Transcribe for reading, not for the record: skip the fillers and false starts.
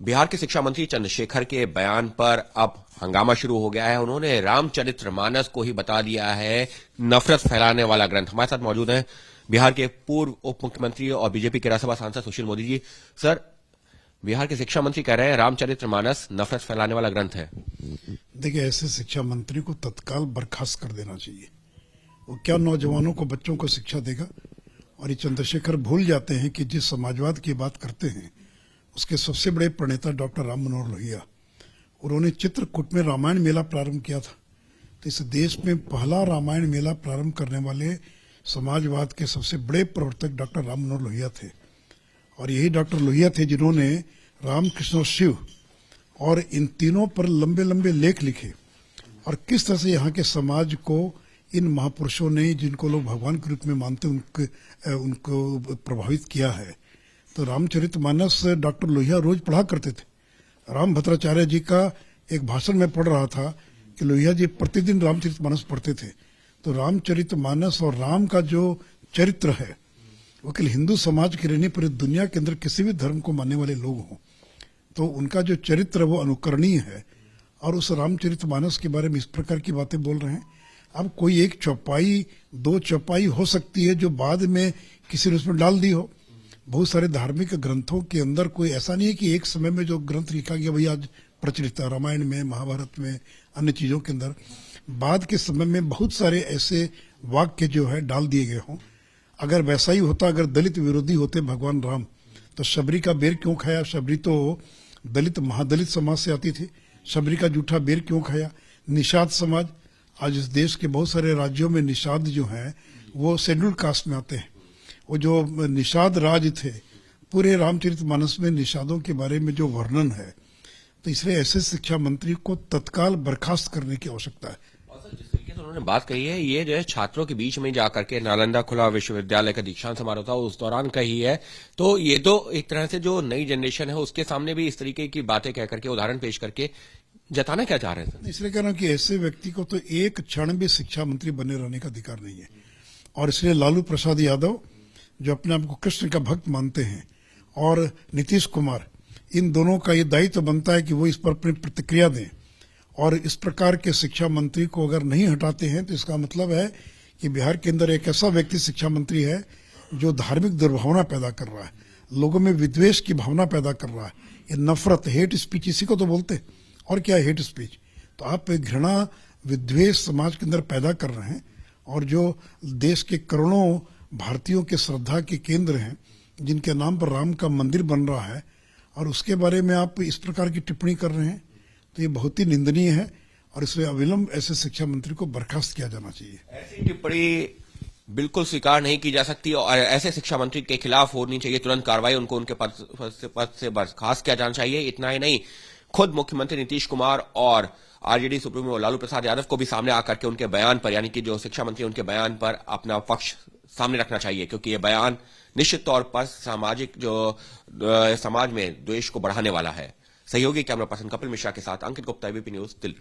बिहार के शिक्षा मंत्री चंद्रशेखर के बयान पर अब हंगामा शुरू हो गया है। उन्होंने रामचरितमानस को ही बता दिया है नफरत फैलाने वाला ग्रंथ। हमारे साथ मौजूद हैं बिहार के पूर्व उप मुख्यमंत्री और बीजेपी के राज्यसभा सांसद सुशील मोदी जी। सर, बिहार के शिक्षा मंत्री कह रहे हैं रामचरितमानस नफरत फैलाने वाला ग्रंथ है। देखिए, ऐसे शिक्षा मंत्री को तत्काल बर्खास्त कर देना चाहिए। वो क्या नौजवानों को, बच्चों को शिक्षा देगा? और ये चंद्रशेखर भूल जाते हैं कि जिस समाजवाद की बात करते हैं उसके सबसे बड़े प्रणेता डॉक्टर राम मनोहर लोहिया, उन्होंने चित्रकूट में रामायण मेला प्रारंभ किया था। तो इस देश में पहला रामायण मेला प्रारंभ करने वाले समाजवाद के सबसे बड़े प्रवर्तक डॉक्टर राम मनोहर लोहिया थे। और यही डॉक्टर लोहिया थे जिन्होंने राम, कृष्ण और शिव और इन तीनों पर लंबे लंबे लेख लिखे। और किस तरह से यहाँ के समाज को इन महापुरुषों ने, जिनको लोग भगवान के रूप में मानते, उनको प्रभावित किया है। तो रामचरितमानस डॉक्टर लोहिया रोज पढ़ा करते थे। राम भद्राचार्य जी का एक भाषण में पढ़ रहा था कि लोहिया जी प्रतिदिन रामचरितमानस पढ़ते थे। तो रामचरितमानस और राम का जो चरित्र है वो केवल हिंदू समाज के रहने पर दुनिया के अंदर किसी भी धर्म को मानने वाले लोग हों तो उनका जो चरित्र है वो अनुकरणीय है। और उस रामचरितमानस के बारे में इस प्रकार की बातें बोल रहे हैं। अब कोई एक चौपाई, दो चौपाई हो सकती है जो बाद में किसी ने उसमें डाल दी हो। बहुत सारे धार्मिक ग्रंथों के अंदर कोई ऐसा नहीं है कि एक समय में जो ग्रंथ लिखा गया वही आज प्रचलित है। रामायण में, महाभारत में, अन्य चीजों के अंदर बाद के समय में बहुत सारे ऐसे वाक्य जो है डाल दिए गए हों। अगर वैसा ही होता, अगर दलित विरोधी होते भगवान राम, तो शबरी का बेर क्यों खाया? शबरी तो दलित, महादलित समाज से आती थी। शबरी का जूठा बेर क्यों खाया? निषाद समाज, आज इस देश के बहुत सारे राज्यों में निषाद जो है वो शेड्यूल्ड कास्ट में आते हैं। वो जो निषाद राज थे, पूरे रामचरितमानस में निषादों के बारे में जो वर्णन है, तो इसलिए ऐसे शिक्षा मंत्री को तत्काल बर्खास्त करने की आवश्यकता है। जिस तरीके से उन्होंने बात कही है, ये जो है छात्रों के बीच में जाकर के नालंदा खुला विश्वविद्यालय का दीक्षांत समारोह था उस दौरान कही है। तो ये तो एक तरह से जो नई जनरेशन है उसके सामने भी इस तरीके की बातें कह करके, उदाहरण पेश करके जताना क्या चाह रहे थे? इसलिए कह रहा हूं कि ऐसे व्यक्ति को तो एक क्षण भी शिक्षा मंत्री बने रहने का अधिकार नहीं है। और इसलिए लालू प्रसाद यादव, जो अपने आप को कृष्ण का भक्त मानते हैं, और नीतीश कुमार, इन दोनों का ये दायित्व बनता है कि वो इस पर अपनी प्रतिक्रिया दें। और इस प्रकार के शिक्षा मंत्री को अगर नहीं हटाते हैं तो इसका मतलब है कि बिहार के अंदर एक ऐसा व्यक्ति शिक्षा मंत्री है जो धार्मिक दुर्भावना पैदा कर रहा है, लोगों में विद्वेष की भावना पैदा कर रहा है। ये नफरत, हेट स्पीच, इसी को तो बोलते हैं। और क्या है हेट स्पीच? तो आप घृणा, विद्वेष समाज के अंदर पैदा कर रहे हैं। और जो देश के करोड़ों भारतीयों के श्रद्धा के केंद्र हैं, जिनके नाम पर राम का मंदिर बन रहा है, और उसके बारे में आप इस प्रकार की टिप्पणी कर रहे हैं, तो ये बहुत ही निंदनीय है। और इसलिए अविलंब ऐसे शिक्षा मंत्री को बर्खास्त किया जाना चाहिए। ऐसी टिप्पणी बिल्कुल स्वीकार नहीं की जा सकती और ऐसे शिक्षा मंत्री के खिलाफ होनी चाहिए तुरंत कार्रवाई। उनको उनके पद से बर्खास्त किया जाना चाहिए। इतना ही नहीं, खुद मुख्यमंत्री नीतीश कुमार और आरजेडी सुप्रीमो लालू प्रसाद यादव को भी सामने आकर के उनके बयान पर, यानी कि जो शिक्षा मंत्री उनके बयान पर अपना पक्ष सामने रखना चाहिए, क्योंकि ये बयान निश्चित तौर पर सामाजिक जो समाज में द्वेष को बढ़ाने वाला है। सहयोगी कैमरा पर्सन कपिल मिश्रा के साथ अंकित गुप्ता, एबीपी न्यूज, दिल्ली।